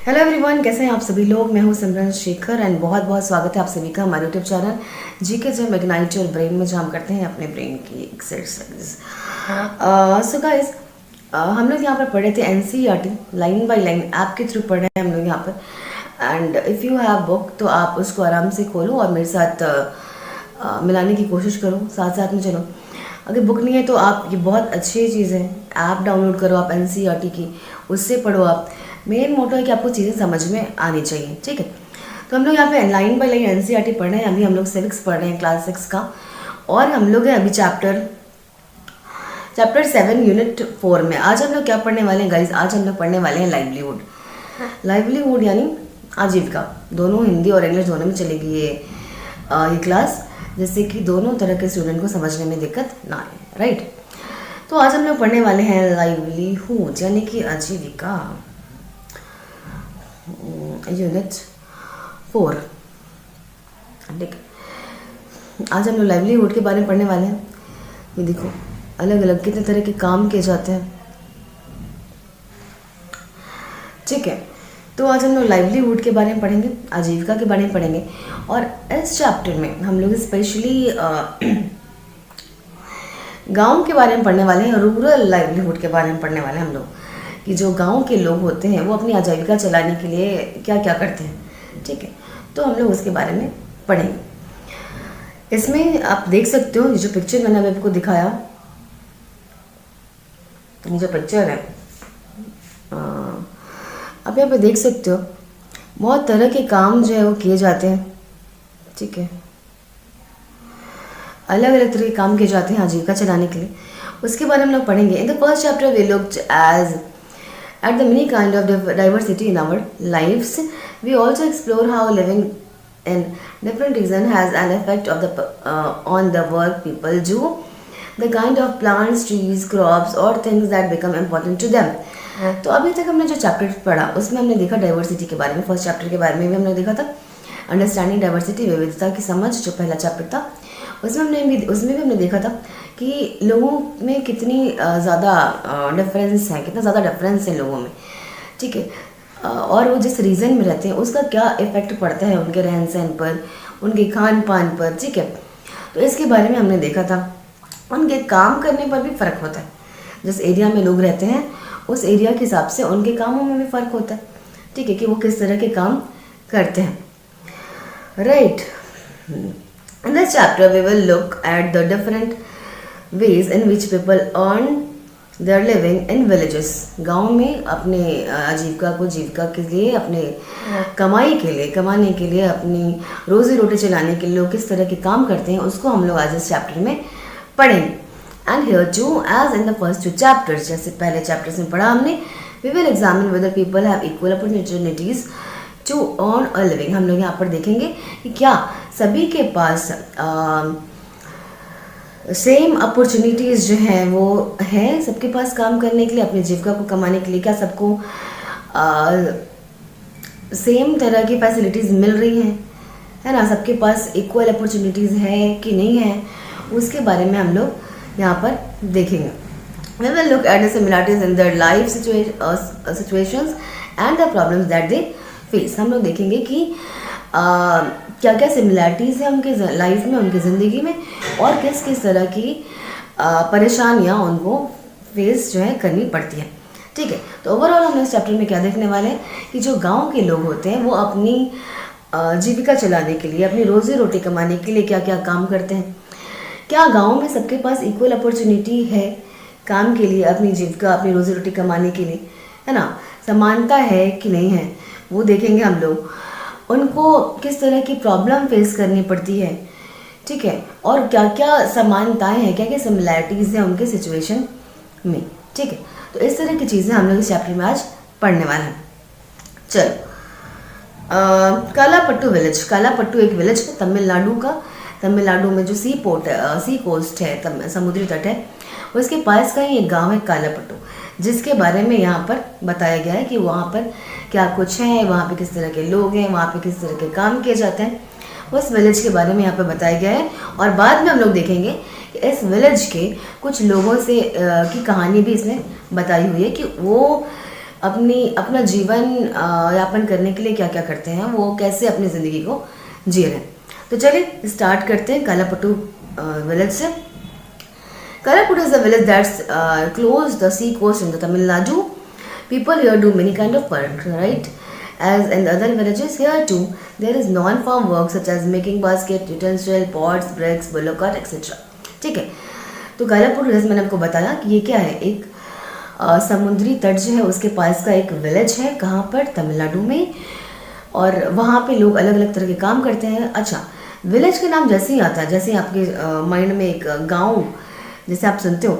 Hello everyone, कैसे हैं आप सभी लोग। मैं हूं सिमरन शेखर एंड बहुत बहुत स्वागत है आप सभी का हमारे यूट्यूब चैनल जीके जब इग्नाइट योर ब्रेन में, जहाँ हम करते हैं अपने ब्रेन की एक्सरसाइज। सो गाइस, हम लोग यहाँ पर पढ़े थे NCERT line by line app के थ्रू पढ़ रहे हैं हम लोग यहाँ पर। And if you have book तो आप उसको आराम से खोलो और मेरे साथ मिलाने की कोशिश करो, साथ साथ में चलो। अगर बुक नहीं है तो आप, ये बहुत अच्छी चीज़ है, ऐप डाउनलोड करो आप एनसीईआरटी की, उससे पढ़ो आप। मेन मोटो है कि आपको चीज़ें समझ में आनी चाहिए, ठीक है। तो हम लोग यहाँ पे लाइन बाय लाइन एनसीईआरटी पढ़ रहे हैं। अभी हम लोग सिविक्स पढ़ रहे हैं, क्लास 6 का, और हम लोग हैं अभी चैप्टर 7 यूनिट 4 में। आज हम लोग क्या पढ़ने वाले हैं गाइज? आज हम लोग पढ़ने वाले हैं लाइवलीहुड। लाइवलीहुड यानी आजीविका। दोनों हिंदी और इंग्लिश दोनों में चलेगी ये क्लास, जिससे कि दोनों तरह के स्टूडेंट को समझने में दिक्कत ना आए, राइट। तो आज हम लोग पढ़ने वाले हैं लाइवलीहुड यानी कि आजीविका, यूनिट 4। ठीक, आज हम लोग लाइवलीहुड के बारे में पढ़ने वाले हैं। ये देखो, अलग अलग कितने तरह के काम किए जाते हैं, ठीक है। तो आज हम लोग लाइवलीहुड के बारे में पढ़ेंगे, आजीविका के बारे में पढ़ेंगे। और इस चैप्टर में हम लोग स्पेशली गांव के बारे में पढ़ने वाले हैं, रूरल लाइवलीहुड के बारे में पढ़ने वाले हैं हम लोग, कि जो गांव के लोग होते हैं वो अपनी आजीविका चलाने के लिए क्या क्या करते हैं, ठीक है। तो हम लोग उसके बारे में पढ़ेंगे। इसमें आप देख सकते हो, ये जो पिक्चर मैंने अभी आपको दिखाया, ये जो पिक्चर है आप यहाँ पे देख सकते हो, बहुत तरह के काम जो है वो किए जाते हैं, ठीक है। अलग अलग तरह के काम किए जाते हैं आजीविका चलाने के लिए, उसके बारे में हम लोग पढ़ेंगे। In the first chapter we looked as at the many kind of diversity in our lives. We also explore how living in different region has an effect of the on the work people do, the kind of plants, trees, crops or things that become important to them. तो अभी तक हमने जो chapter पढ़ा उसमें हमने देखा diversity के बारे में। फर्स्ट चैप्टर के बारे में भी हमने देखा था, अंडरस्टैंडिंग डाइवर्सिटी, विविधता की समझ, जो पहला चैप्टर था। उसमें भी हमने देखा था कि लोगों में कितनी ज़्यादा डिफरेंस है, कितना ज़्यादा डिफरेंस है लोगों में, ठीक है। और वो जिस रीजन में रहते हैं उसका क्या इफ़ेक्ट पड़ता है उनके रहन सहन पर, उनके खान पान पर, ठीक है। तो इसके बारे में हमने देखा था। उनके काम करने पर भी फ़र्क होता है, जिस एरिया में लोग रहते हैं उस एरिया के हिसाब से उनके कामों में भी फ़र्क होता है, ठीक है, कि वो किस तरह के काम करते हैं, right. In this chapter, we will look at the different ways in which people earn their living in villages. गाँव में अपने जीविका के लिए, अपने कमाने के लिए, अपनी रोजी रोटी चलाने के लिए लोग किस तरह के काम करते हैं, उसको हम लोग आज इस चैप्टर में पढ़ेंगे। And here too, as in the first 2 chapters, जैसे पहले चैप्टर्स में पढ़ा हमने, we will examine whether people have equal opportunities to earn a living. हम लोग यहाँ पर देखेंगे कि क्या सभी के पास सेम अपॉर्चुनिटीज़ जो हैं वो हैं सबके पास काम करने के लिए, अपनी जीविका को कमाने के लिए। क्या सबको सेम तरह की फैसिलिटीज़ मिल रही हैं, है ना? सबके पास इक्वल अपॉर्चुनिटीज़ है कि नहीं है, उसके बारे में हम लोग यहाँ पर देखेंगे। We will look at the similarities in their life situations and the problems that they face. हम लोग देखेंगे कि क्या क्या सिमिलैरिटीज़ हैं उनके लाइफ में, उनकी ज़िंदगी में, और किस किस तरह की परेशानियाँ उनको फेस जो है करनी पड़ती है, ठीक है। तो ओवरऑल हम इस चैप्टर में क्या देखने वाले हैं कि जो गांव के लोग होते हैं वो अपनी जीविका चलाने के लिए, अपनी रोज़ी रोटी कमाने के लिए क्या क्या काम करते हैं। क्या गाँव में सबके पास इक्वल अपॉर्चुनिटी है काम के लिए, अपनी जीविका, अपनी रोज़ी रोटी कमाने के लिए, है ना? समानता है कि नहीं है, वो देखेंगे हम लोग। उनको किस तरह की प्रॉब्लम फेस करनी पड़ती है, ठीक है, और क्या क्या समानताएं हैं, क्या क्या सिमिलैरिटीज़ हैं उनके सिचुएशन में, ठीक है। तो इस तरह की चीज़ें हम लोग इस चैप्टर में आज पढ़ने वाले हैं। चलो, कालापट्टू विलेज। कालापट्टू एक विलेज है तमिलनाडु का। तमिलनाडु में जो सी कोस्ट है, समुद्री तट है, उसके पास का ही एक गाँव है कालापट्टू, जिसके बारे में यहाँ पर बताया गया है कि वहाँ पर क्या कुछ है, वहाँ पे किस तरह के लोग हैं, वहाँ पे किस तरह के काम किए जाते हैं, उस विलेज के बारे में यहाँ पे बताया गया है। और बाद में हम लोग देखेंगे कि इस विलेज के कुछ लोगों से की कहानी भी इसमें बताई हुई है कि वो अपना जीवन यापन करने के लिए क्या क्या करते हैं, वो कैसे अपनी ज़िंदगी को जी रहे हैं। तो चलिए स्टार्ट करते हैं कालापट्टू विलेज से। Kalaput is a village that's close the sea coast in the Tamil Nadu. People here do many kind of work, right? As in other villages, here too there is non-farm work such as making basket, utensil, pots, bricks, bullock cart, etc. ठीक है, तो Kalapur village मैंने आपको बताया कि ये क्या है, एक समुद्री तट जो है उसके पास का एक विलेज है, कहाँ पर, तमिलनाडु में। और वहाँ पे लोग अलग अलग तरह के काम करते हैं। अच्छा, विलेज के नाम जैसे ही आता है, जैसे आपके माइंड में एक गाँव जैसे आप सुनते हो,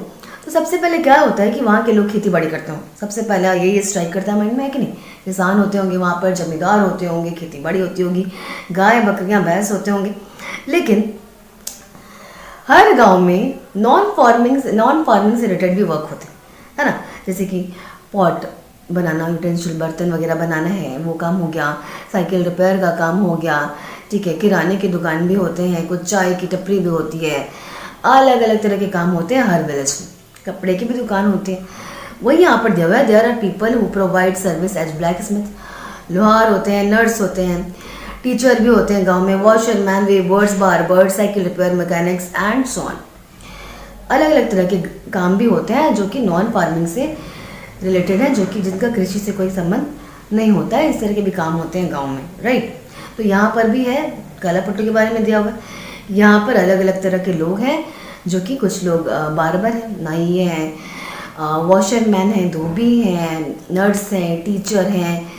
तो सबसे पहले क्या होता है कि वहाँ के लोग खेती बाड़ी करते हो। सबसे पहले यही स्ट्राइक करता है माइंड में, है कि नहीं। किसान होते होंगे वहाँ पर, जमींदार होते होंगे, खेती बाड़ी होती होगी, गाय बकरियाँ भैंस होते होंगे। लेकिन हर गांव में नॉन फार्मिंग से रिलेटेड भी वर्क होते हैं, है ना। जैसे कि पॉट बनाना, यूटेंसिल, बर्तन वगैरह बनाना है, वो काम हो गया। साइकिल रिपेयर का काम हो गया, ठीक है। किराने की दुकान भी होते हैं, कुछ चाय की टपरी भी होती है। अलग अलग तरह के काम होते हैं हर विलेज में। कपड़े की भी दुकान होती है। वही यहाँ पर दिया हुआ है, there are people who provide service as blacksmith, लोहार होते हैं, नर्स होते हैं, टीचर भी होते हैं गांव में, washerman, weavers, barber, cycle repair, mechanics and so on. अलग अलग तरह के काम भी होते हैं जो कि नॉन फार्मिंग से रिलेटेड है, जो कि जिनका कृषि से कोई संबंध नहीं होता है। इस तरह के भी काम होते हैं गाँव में, राइट। तो यहाँ पर भी है, कालापट्टू के बारे में दिया हुआ है। यहाँ पर अलग अलग तरह के लोग हैं, जो कि कुछ लोग बार्बर हैं, नाई हैं, वॉशरमैन हैं, धोबी हैं, नर्स हैं, टीचर हैं,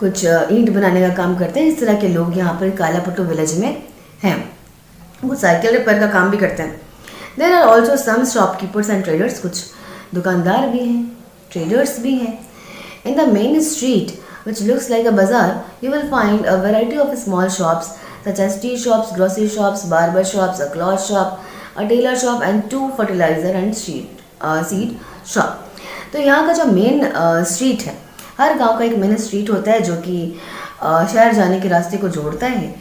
कुछ ईंट बनाने का काम करते हैं। इस तरह के लोग यहाँ पर कालापट्टू विलेज में हैं। वो साइकिल रिपेयर का काम भी करते हैं। There are also some shopkeepers and traders, कुछ दुकानदार भी हैं, ट्रेडर्स भी हैं। In the main street which looks like a bazaar, you will find a variety of small shops such as tea shops, grocery shops, barber shops, a cloth shop, a tailor shop and 2 fertilizer and seed shop. तो यहाँ का जो main street है, हर गांव का एक main street होता है जो कि शहर जाने के रास्ते को जोड़ता है,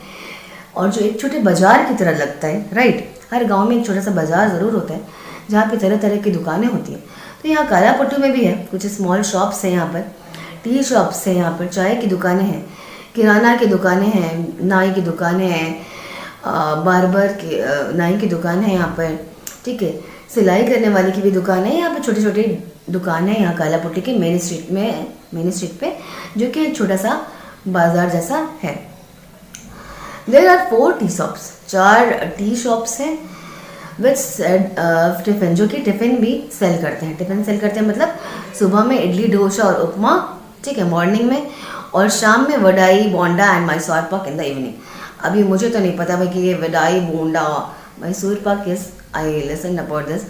और जो एक छोटे बाजार की तरह लगता है, राइट। हर गांव में एक छोटा सा बाजार ज़रूर होता है जहाँ पे तरह तरह की दुकानें होती हैं। तो यहाँ कालापट्टू में भी है, कुछ स्मॉल शॉप्स हैं, यहाँ पर टी शॉप्स हैं, यहाँ पर चाय की दुकानें हैं, किराना की दुकानें हैं, नाई की दुकानें हैं, बार्बर की नाई की दुकान है यहाँ पर, ठीक है। सिलाई करने वाले की भी दुकान है। यहाँ पर छोटी छोटी दुकान है यहाँ कालापट्टू के मेन स्ट्रीट पे, जो कि एक छोटा सा बाजार जैसा है। There are 4 tea shops, 4 tea shops हैं विच टिफ़िन, जो कि टिफ़िन भी सेल करते हैं। टिफ़िन सेल करते हैं मतलब सुबह में इडली, डोसा और उपमा, ठीक है, मॉर्निंग में, और शाम में वडाई, बोंडा and Mysore pak in the evening. अभी मुझे तो नहीं पता भाई कि ये वडाई, बोंडा, Mysore pak, yes I listen about this,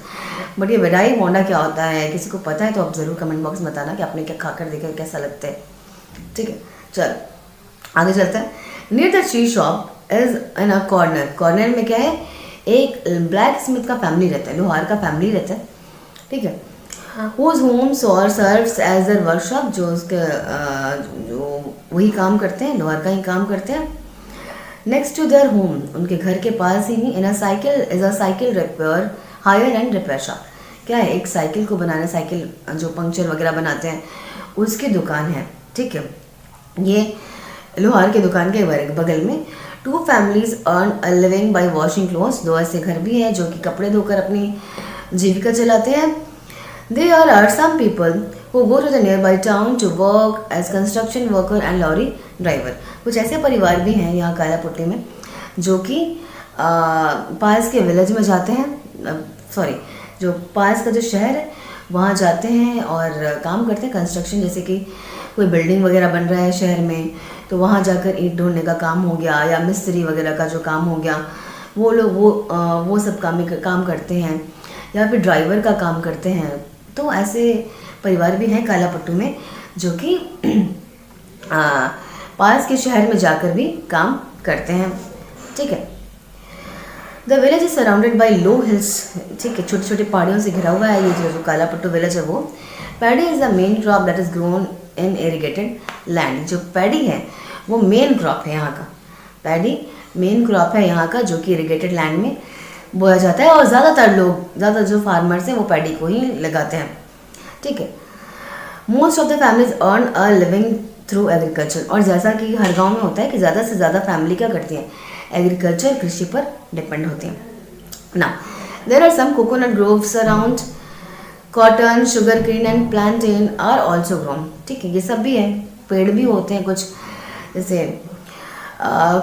but ये वडाई बोंडा क्या होता है, किसी को पता है तो आप ज़रूर कमेंट बॉक्स में बताना कि आपने क्या खाकर देखा, कैसा लगता है, ठीक है। चलो आगे चलते हैं। Near the tea shop is in a corner में क्या है, एक ब्लैक स्मिथ का फैमिली रहता है, लोहार का फैमिली रहता है, ठीक है। whose homes or serves as their workshop, जो उसके जो वही काम करते हैं, लोहार का ही काम करते हैं। नेक्स्ट टू देयर होम, उनके घर के पास ही in a cycle repair hire and repair shop, क्या है, एक साइकिल को बनाना, साइकिल जो पंक्चर वगैरह बनाते हैं उसकी दुकान है, ठीक है। ये लोहार की दुकान के बगल में 2 families earn a living by washing clothes, 2 ऐसे घर भी हैं जो कि कपड़े धोकर अपनी जीविका चलाते हैं। There are some people who go to the nearby town to work as construction worker and lorry driver. कुछ ऐसे परिवार भी हैं यहाँ कालापट्टी में जो कि पास के विलेज में जाते हैं, जो पास का जो शहर है वहाँ जाते हैं और काम करते हैं कंस्ट्रक्शन, जैसे कि कोई बिल्डिंग वगैरह बन रहा है शहर में तो वहाँ जाकर ईंट ढोने का काम हो गया, या मिस्त्री वगैरह का जो काम हो गया, वो लोग वो सब काम करते हैं, या फिर ड्राइवर का काम करते हैं। तो ऐसे परिवार भी हैं कालापट्टू में जो कि पास के शहर में जाकर भी काम करते हैं, ठीक है। The village is surrounded by law hills, ठीक है, छोटी छोटी पहाड़ियों से घिरा हुआ है ये जो कालापट्टू विलेज है वो। Paddy is the main crop that is grown in irrigated land, जो पैडी है वो मेन क्रॉप है यहाँ का, पैडी मेन क्रॉप है यहाँ का जो कि इरिगेटेड लैंड में बोया जाता है, और ज़्यादा जो फार्मर्स हैं वो पैडी को ही लगाते हैं, ठीक है। Most of the families earn a living through agriculture. और जैसा कि हर गांव में होता है कि ज़्यादा से ज़्यादा फैमिली क्या करती है, एग्रीकल्चर, कृषि पर डिपेंड होती हैं ना। There are some coconut groves around, cotton, sugarcane and plantain are also grown. ठीक है, ये सब भी है, पेड़ भी होते हैं कुछ, जैसे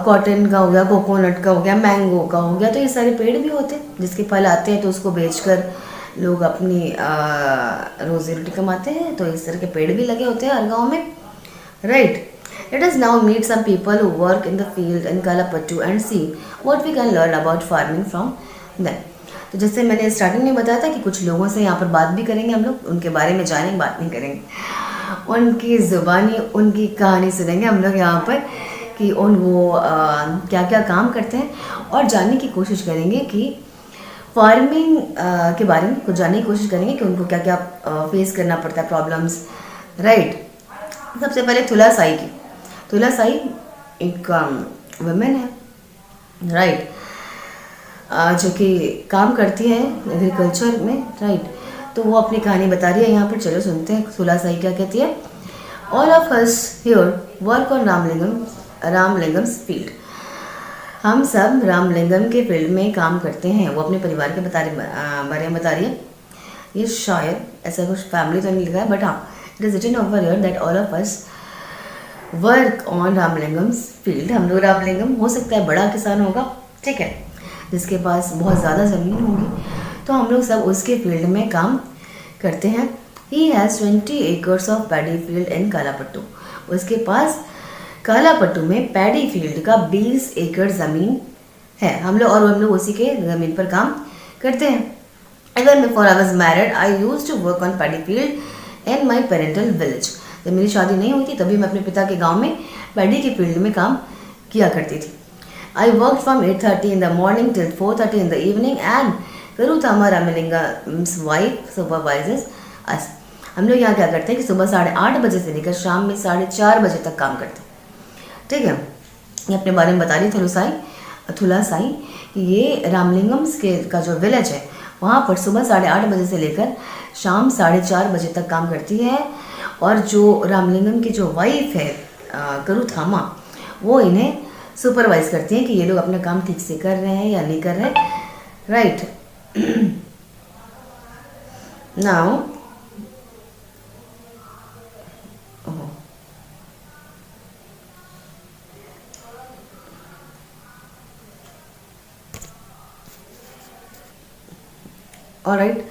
कॉटन का हो गया, कोकोनट का हो गया, मैंगो का हो गया, तो ये सारे पेड़ भी होते हैं जिसके फल आते हैं, तो उसको बेचकर लोग अपनी रोजी रोटी कमाते हैं। तो इस तरह के पेड़ भी लगे होते हैं हर गाँव में, right. Let us now meet some people who work in the field in Kalapattu and see what we can learn about farming from them. तो जैसे मैंने स्टार्टिंग में बताया था कि कुछ लोगों से यहाँ पर बात भी करेंगे हम लोग, उनके बारे में जानेंगे, बात नहीं करेंगे, उनकी ज़ुबानी, उनकी कहानी सुनेंगे हम लोग यहाँ पर कि वो क्या क्या काम करते हैं, और जानने की कोशिश करेंगे कि फार्मिंग के बारे में कुछ जानने की कोशिश करेंगे कि उनको क्या क्या फेस करना पड़ता है, प्रॉब्लम्स, राइट। सबसे पहले तुला साई की। तुला साई एक वुमेन है, राइट, जो कि काम करती है एग्रीकल्चर में, राइट। तो वो अपनी कहानी बता रही है यहाँ पर, चलो सुनते हैं तुला साई क्या कहती है। All of us here work on Ramalingam's field. हम सब रामलिंगम के फील्ड में काम करते हैं। वो अपने परिवार के बारे में बता रही है। ये शायद ऐसा कुछ फैमिली तो नहीं लिखा है, बट हाँ, it is written over here that all of us work on Ramalingam's field. हम लोग, रामलिंगम हो सकता है बड़ा किसान होगा, ठीक है, जिसके पास बहुत ज़्यादा ज़मीन होगी, तो हम लोग सब उसके फील्ड में काम करते हैं। He has 20 acres of paddy field in Kalapattu. उसके पास कालापट्टू में पैडी फील्ड का 20 एकड़ ज़मीन है। हम लोग उसी के ज़मीन पर काम करते हैं। Even before I was married, I used to work on paddy field in my parental village. जब मेरी शादी नहीं हुई थी तभी मैं अपने पिता के गांव में पैडी के फील्ड में काम किया करती थी। I worked from 8:30 in the morning till 4:30 in the evening and Karuthama Ramalingam's wife supervises us. हम लोग यहाँ क्या करते हैं कि सुबह 8:30 बजे से लेकर शाम में 4:30 बजे तक काम करते हैं, ठीक है। ये अपने बारे में बता रही थुला साई, ये रामलिंगम्स का जो विलेज है वहाँ पर सुबह 8:30 बजे से लेकर शाम 4:30 बजे तक काम करती है। और जो रामलिंगम की जो वाइफ है करुथामा, वो इन्हें सुपरवाइज करती हैं कि ये लोग अपना काम ठीक से कर रहे हैं या नहीं कर रहे, राइट। नाउ ऑलराइट,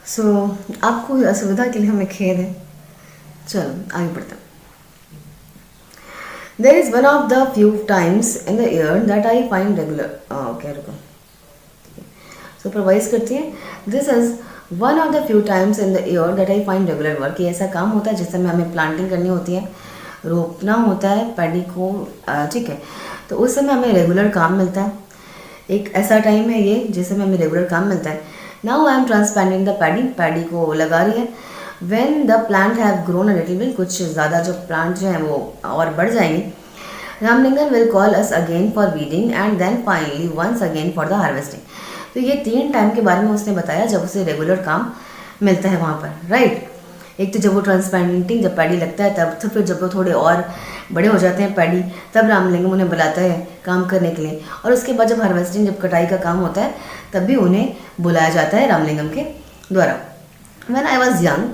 सो आपको असुविधा के लिए हमें खेद है। चलो आगे बढ़ते हैं। There is one of the few times in the year that I find regular क्या रुको, सुपरवाइज करती है। This is one of the few times in the year that I find regular work। ये ऐसा काम होता है जिस समय हमें प्लांटिंग करनी होती है, रोपना होता है पैडी को, ठीक है, तो उस समय हमें रेगुलर काम मिलता है। एक ऐसा टाइम है ये जिस समय हमें रेगुलर काम मिलता है। Now I am transplanting the paddy को लगा रही है। When the plant have grown a little bit, कुछ ज़्यादा जो प्लांट जो हैं वो और बढ़ जाएंगे, Ramalingam will call us again for weeding and then finally once again for the harvesting. तो ये 3 टाइम के बारे में उसने बताया जब उसे रेगुलर काम मिलता है वहाँ पर, राइट। एक तो जब वो ट्रांसप्लांटिंग, जब पैडी लगता है तब, तो फिर जब वो थोड़े और बड़े हो जाते हैं पैडी, तब रामलिंगम उन्हें बुलाता है काम करने के लिए। और उसके बाद जब हार्वेस्टिंग, जब कटाई का काम होता है, तब भी उन्हें बुलाया जाता है रामलिंगम के द्वारा। When I was young,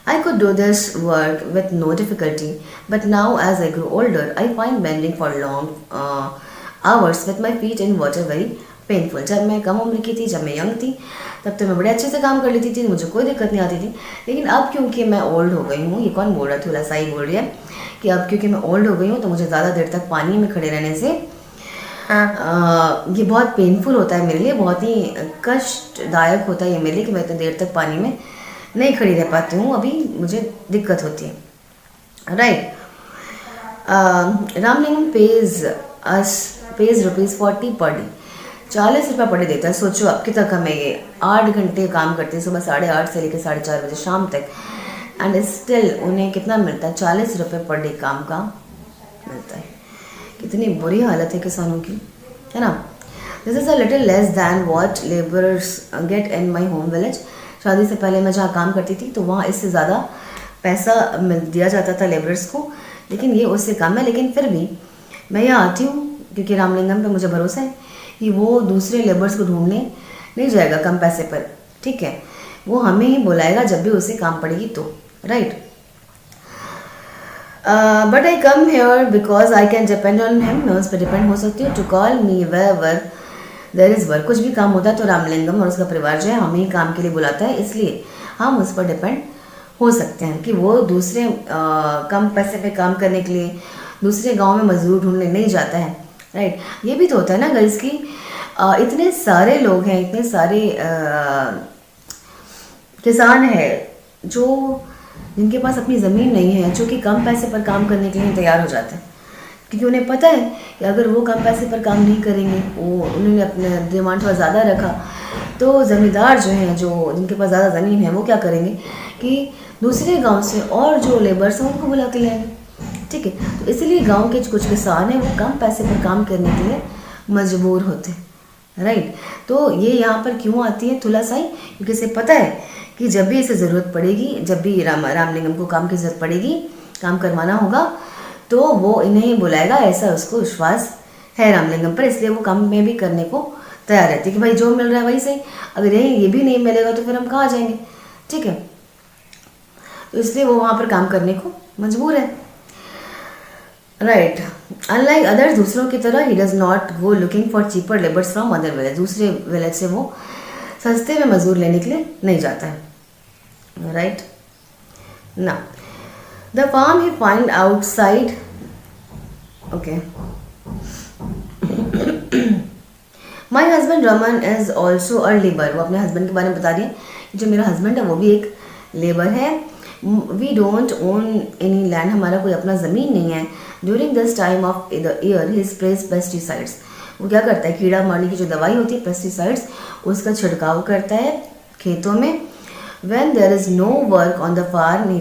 I could do this work with no difficulty, but now as I grow older, I find bending for long hours with my feet in water very painful. जब मैं कम उम्र की थी, जब मैं young थी, तब तो मैं बड़े अच्छे से काम कर लेती थी, मुझे कोई दिक्कत नहीं आती थी। लेकिन अब क्योंकि मैं ओल्ड हो गई हूँ, ये कौन बोल रहा है, थोड़ा सा ही बोल रही है कि अब क्योंकि मैं ओल्ड हो गई हूँ तो मुझे ज़्यादा देर तक पानी में खड़े रहने से ये बहुत पेनफुल होता है मेरे लिए, बहुत ही कष्टदायक होता है ये मेरे लिए कि मैं इतनी देर तक पानी में नहीं खड़ी रह पाती हूँ, अभी मुझे दिक्कत होती है, right. Ramalingam page ₹40 per day, 40 रुपये पर डे देता है। सोचो अब कितना कम है ये, 8 घंटे काम करते हैं सुबह 8:30 से लेकर 4:30 बजे शाम तक, एंड स्टिल उन्हें कितना मिलता है, 40 रुपये पर डे काम का मिलता है। कितनी बुरी हालत है किसानों की, है ना। This is a little less than what labourers get in my home village. शादी से पहले मैं जहाँ काम करती थी तो वहाँ इससे ज़्यादा पैसा दिया जाता था लेबरर्स को, लेकिन ये उससे कम है। लेकिन फिर भी मैं यहाँ आती हूँ क्योंकि रामलिंगम पे मुझे भरोसा है कि वो दूसरे लेबर्स को ढूंढने नहीं जाएगा कम पैसे पर, ठीक है। वो हमें ही बुलाएगा जब भी उसे काम पड़ेगी तो, right. But I come here because I can depend on him, मैं उस पर डिपेंड हो सकती हूँ। To call me where there is work, कुछ भी काम होता है तो रामलिंगम और उसका परिवार जो है हमें ही काम के लिए बुलाता है, इसलिए हम उस पर डिपेंड हो सकते हैं कि वो दूसरे कम पैसे पे काम करने के लिए दूसरे गांव में मजदूर ढूंढने नहीं जाता है, राइट। ये भी तो होता है ना गर्ल्स की, इतने सारे लोग हैं, इतने सारे किसान हैं जो जिनके पास अपनी ज़मीन नहीं है, जो कि कम पैसे पर काम करने के लिए तैयार हो जाते हैं, क्योंकि उन्हें पता है कि अगर वो कम पैसे पर काम नहीं करेंगे, वो उन्होंने अपने डिमांड थोड़ा ज़्यादा रखा, तो ज़मींदार जो हैं, जो जिनके पास ज़्यादा ज़मीन है, वो क्या करेंगे कि दूसरे गांव से और जो लेबर्स हैं उनको बुला के लाएंगे, ठीक है। तो इसलिए गांव के कुछ किसान हैं वो कम पैसे पर काम करने के लिए मजबूर होते हैं, राइट। तो ये यहाँ पर क्यों आती है थुलासाई, क्योंकि इसे पता है कि जब भी इसे ज़रूरत पड़ेगी, जब भी रामलिंगम को काम की ज़रूरत पड़ेगी, काम करवाना होगा, तो वो इन्हें ही बुलाएगा, ऐसा उसको विश्वास है रामलिंगम पर। इसलिए वो काम में भी करने को तैयार रहती है कि भाई जो मिल रहा है वही सही, अगर ये भी नहीं मिलेगा तो फिर हम कहाँ जाएंगे, ठीक है। तो इसलिए वो वहाँ पर काम करने को मजबूर है, राइट। अनलाइक अदर्स, दूसरों की तरह he does not go looking for cheaper labours from other village, दूसरे विलेज से वो सस्ते में मजदूर लेने के लिए नहीं जाता है, राइट ना। The farm he find outside, okay. My husband Raman is also a labour, वो अपने हस्बैंड के बारे में बता रही है, जो मेरा हस्बैंड है वो भी एक लेबर है। We don't own any land, हमारा कोई अपना ज़मीन नहीं है। During this time of the year he sprays pesticides, वो क्या करता है, कीड़ा मारने की जो दवाई होती है पेस्टिसाइड्स, उसका छिड़काव करता है खेतों में। When there is no work on the farm, he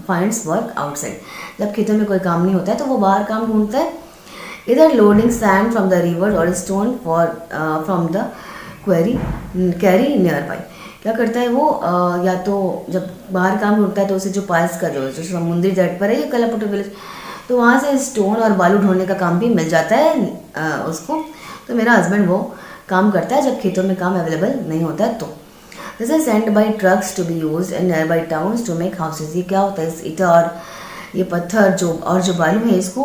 finds work outside, जब खेतों में कोई काम नहीं होता है तो वो बाहर काम ढूंढता है। इधर loading sand from the river और stone from the quarry nearby, क्या करता है वो या तो जब बाहर काम ढूंढता है तो उसे जो पास का जो समुद्री तट पर है ये कलापुट विलेज, तो वहाँ से स्टोन और बालू ढूंढने का काम भी मिल जाता है उसको। तो मेरा हस्बैंड वो काम करता है जब खेतों में काम अवेलेबल नहीं होता है तो। This is send by trucks to be use in nearby towns to make houses, ये क्या होता है, इस ईटा और ये पत्थर जो बालू है इसको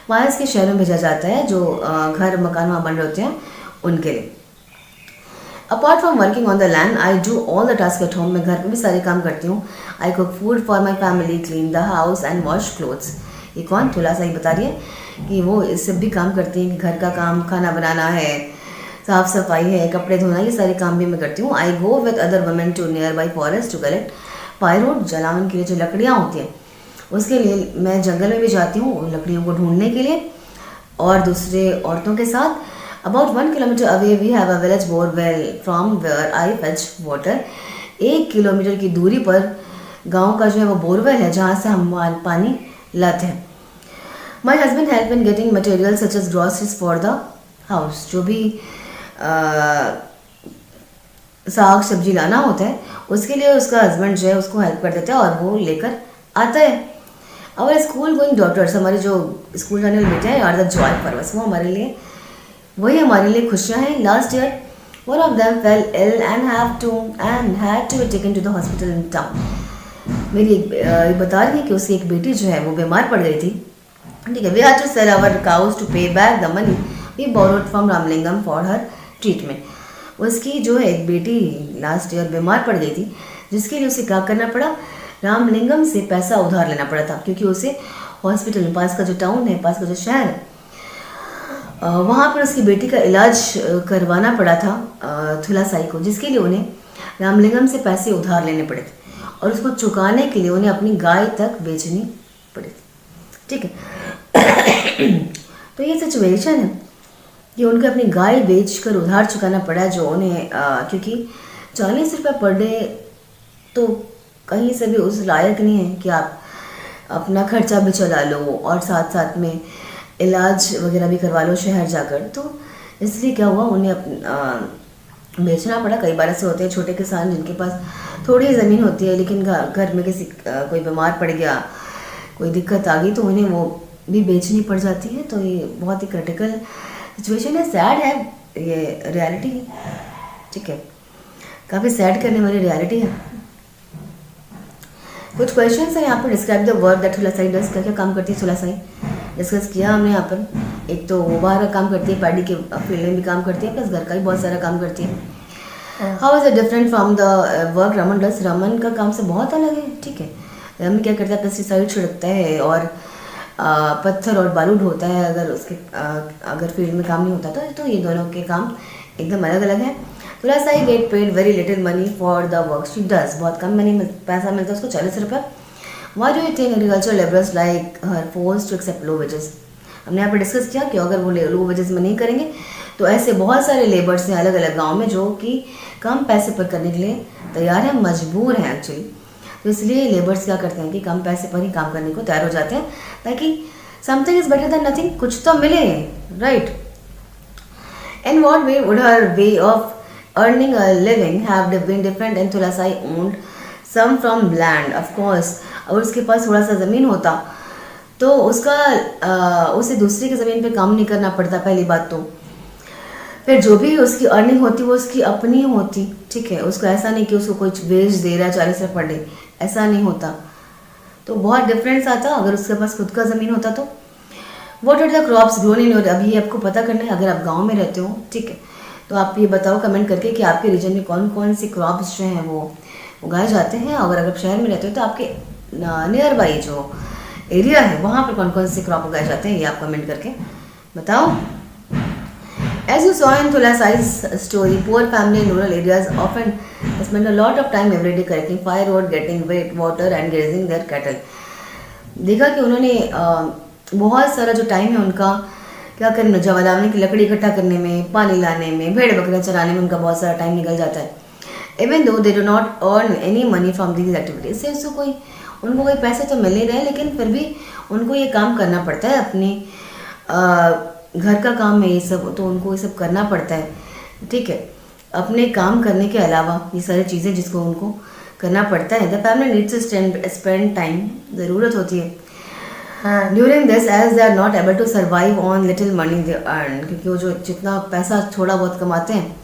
पास के शहरों में भेजा जाता है, जो घर मकान वहाँ बन रहे होते हैं उनके लिए। Apart from working on the land I do all the task at home, मैं घर पे भी सारे काम करती हूँ। I cook food for my family, clean the house and wash clothes. ये कौन थुलासाई बता रही है कि वो इससे भी काम करती हैं कि घर का काम, खाना बनाना है, साफ़ सफाई है, कपड़े धोना, ये सारे काम भी मैं करती हूँ। I go with other women to nearby forest to collect firewood, जलावन के लिए जो लकड़ियाँ होती हैं उसके लिए मैं जंगल में भी जाती हूँ लकड़ियों को ढूंढने के लिए और दूसरे औरतों के साथ। About 1 kilometre away we have a village borewell from where I fetch water, 1 kilometre की दूरी पर गाँव का जो है वो बोरवेल है जहाँ से हम पानी लाते हैं। My husband help in getting material such as groceries for the house, जो भी साग सब्जी लाना होता है उसके लिए उसका हस्बैंड जो है उसको हेल्प कर देता है और वो लेकर आता है। और स्कूल गोइंग डॉटर्स, हमारे जो स्कूल जाने वाले बेटे हैं, are the joy for us, वो हमारे लिए वही हमारे लिए खुशियाँ हैं। Last year one of them fell ill and had to be taken to the hospital in town. मेरी बता रही है कि उसकी एक बेटी जो है वो बीमार पड़ गई थी, ठीक है। We had to sell our cows to pay back the money we borrowed from Ramalingam for her treatment. उसकी जो है एक बेटी लास्ट ईयर बीमार पड़ गई थी, जिसके लिए उसे क्या करना पड़ा, रामलिंगम से पैसा उधार लेना पड़ा था, क्योंकि उसे हॉस्पिटल में पास का जो टाउन है, पास का जो शहर है, वहाँ पर उसकी बेटी का इलाज करवाना पड़ा था थुलासाई को, जिसके लिए उन्हें रामलिंगम से पैसे उधार लेने पड़े थे और उसको चुकाने के लिए उन्हें अपनी गाय तक बेचनी पड़ी थी, ठीक है। तो ये सिचुएशन है कि उनको अपनी गाय बेचकर उधार चुकाना पड़ा, जो उन्हें क्योंकि 40 रुपये पर डे तो कहीं से भी उस लायक नहीं है कि आप अपना खर्चा भी चला लो और साथ साथ में इलाज वगैरह भी करवा लो शहर जाकर। तो इसलिए क्या हुआ, उन्हें बेचना पड़ा। कई बार ऐसे होते हैं छोटे किसान जिनके पास थोड़ी ज़मीन होती है, लेकिन घर में किसी कोई बीमार पड़ गया, कोई दिक्कत आ गई, तो उन्हें वो भी बेचनी पड़ जाती है। तो ये बहुत ही क्रिटिकल सिचुएशन है, सैड है, ये रियलिटी है, ठीक है, काफ़ी सैड करने वाली रियलिटी है। कुछ क्वेश्चंस है यहाँ पर। Describe the work that Thulasai does. क्या क्या काम करती है थुलासाई, डिस्कस किया हमने यहाँ पर। एक तो वो बाहर का काम करती है, पैडी के फील्ड में भी काम करती है, प्लस घर का भी बहुत सारा काम करती है। How is it different from the work Raman does. Raman का काम से बहुत अलग है, ठीक है। रमन क्या करता है, पेस्टिसाइड छिड़कता है और पत्थर और बालू ढोता है, अगर उसके अगर फील्ड में काम नहीं होता तो ये दोनों के काम एकदम अलग अलग हैं। Thulasai get paid very little money for the work she does. बहुत कम पैसा मिलता है उसको, 40 रुपये। Why do you think agriculture labourers like her force to accept low wages. हमने यहाँ पर डिस्कस किया कि अगर वो लो वेजेस में नहीं करेंगे तो ऐसे बहुत सारे लेबर्स हैं अलग अलग गाँव में जो कि कम पैसे पर करने के लिए तैयार हैं, मजबूर हैं एक्चुअली। तो इसलिए लेबर्स क्या करते हैं कि कम पैसे पर ही काम करने को तैयार हो जाते हैं, ताकि something is better than nothing, कुछ तो मिले, right. In what way would her way of earning a living have been different and Thulasai owned some from land, of course। अगर उसके पास थोड़ा सा ज़मीन होता तो उसे दूसरे की ज़मीन पे काम नहीं करना पड़ता, पहली बात तो। फिर जो भी उसकी अर्निंग होती वो उसकी अपनी होती, ठीक है। उसको ऐसा नहीं कि उसको कोई बेच दे रहा है 40 रुपये पर डे, ऐसा नहीं होता। तो बहुत डिफरेंस आता अगर उसके पास खुद का ज़मीन होता तो। What are the crops grown in your. अभी आपको पता करना है, अगर आप गाँव में रहते हो, ठीक है, तो आप ये बताओ कमेंट करके कि आपके रीजन में कौन कौन से क्रॉप्स जो हैं वो उगाए जाते हैं। अगर आप शहर में रहते हो तो आपके नियर बाई जो एरिया है वहाँ पर कौन कौन से क्रॉप उगाए जाते हैं, ये आप कमेंट करके बताओ। As you saw in Thulasai's story, poor family in rural areas often spend a lot of time every day collecting firewood, getting wet water and grazing their cattle. देखा कि उन्होंने बहुत सारा जो टाइम है उनका क्या करने, जलावने की लकड़ी इकट्ठा करने में, पानी लाने में, भेड़ बकरियाँ चराने में उनका बहुत सारा टाइम निकल जाता है। Even though they do not earn any money from these activities. इससे उसको उनको कोई पैसे तो मिल नहीं रहे, लेकिन फिर भी उनको ये काम करना पड़ता है, अपनी घर का काम है ये सब, तो उनको ये सब करना पड़ता है, ठीक है। अपने काम करने के अलावा ये सारी चीज़ें जिसको उनको करना पड़ता है। The family needs to spend time, ज़रूरत होती है during this age they are not able to survive on little money they earn. क्योंकि वो जो जितना पैसा थोड़ा बहुत कमाते हैं,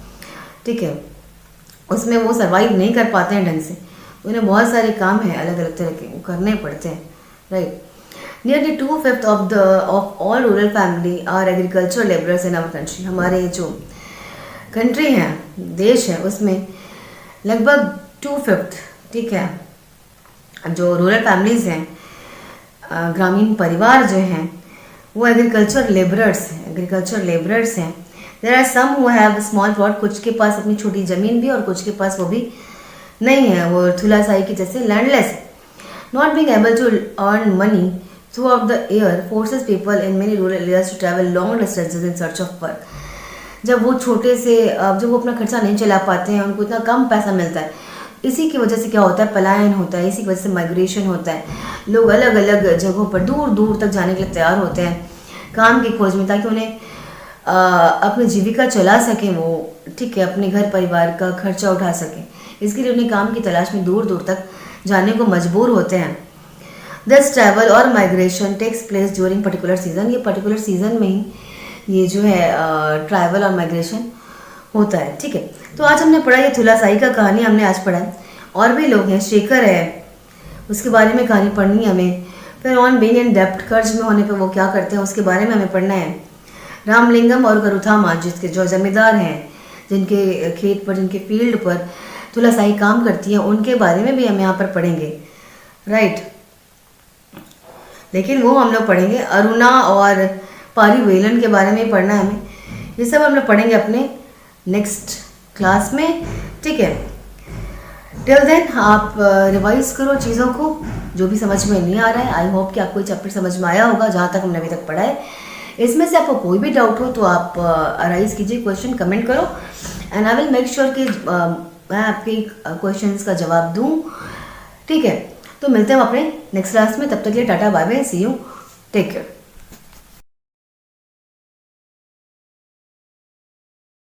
ठीक है, उसमें वो सर्वाइव नहीं कर पाते हैं ढंग से। उन्हें बहुत सारे काम हैं अलग अलग तरह के, वो करने पड़ते हैं, right. Nearly 2/5 of all rural family are agriculture labourers in our country. हमारे जो कंट्री है, देश है, उसमें लगभग 2/5, ठीक है, जो रूरल फैमिलीज़ हैं, ग्रामीण परिवार जो हैं वो एग्रीकल्चर लेबरर्स हैं। There are some who have small plot, कुछ के पास अपनी छोटी ज़मीन भी और कुछ के पास वो भी नहीं है, वो थुलासाई की जैसे लैंडलेस है। Not being able to earn money throughout the year forces people in many rural areas to travel long distances in search of work. जब वो छोटे से जब वो अपना खर्चा नहीं चला पाते हैं, उनको इतना कम पैसा मिलता है, इसी की वजह से क्या होता है, पलायन होता है, इसी की वजह से माइग्रेशन होता है। लोग अलग अलग जगहों पर दूर दूर तक जाने के लिए तैयार होते हैं काम की खोज में, ताकि उन्हें अपनी जीविका चला सकें वो, ठीक है, अपने घर परिवार का खर्चा उठा सकें। इसके लिए उन्हें काम की तलाश में दूर दूर तक जाने को मजबूर होते हैं। दिस ट्रैवल और migration takes place during particular season. ये पर्टिकुलर सीजन में ही ये जो है ट्रैवल और माइग्रेशन होता है, ठीक है। तो आज हमने पढ़ा ये थुलासाई का कहानी हमने आज पढ़ा है। और भी लोग हैं, शेखर है, उसके बारे में कहानी पढ़नी है हमें। फिर ऑन बीइंग इन डेप्ट, कर्ज में होने पे वो क्या करते हैं उसके बारे में हमें पढ़ना है। रामलिंगम और गरुथामा, जिसके जो जमींदार हैं, जिनके खेत पर, जिनके फील्ड पर थुलासाई काम करती है, उनके बारे में भी हम यहाँ पर पढ़ेंगे, राइट। लेकिन वो हम लोग पढ़ेंगे अरुणा और पारीवेलन के बारे में पढ़ना है हमें। ये सब हम लोग पढ़ेंगे अपने नेक्स्ट क्लास में, ठीक है। टिल देन आप रिवाइज करो चीज़ों को, जो भी समझ में नहीं आ रहा है। आई होप कि आपको ये चैप्टर समझ में आया होगा जहाँ तक हमने अभी तक पढ़ा है। इसमें से आपको कोई भी डाउट हो तो आप अराइज कीजिए, क्वेश्चन कमेंट करो, and I will make sure कि मैं आपके क्वेश्चंस का जवाब दूँ, ठीक है। तो मिलते हैं हम अपने नेक्स्ट क्लास में, तब तक के लिए tata bye bye, see you, take care.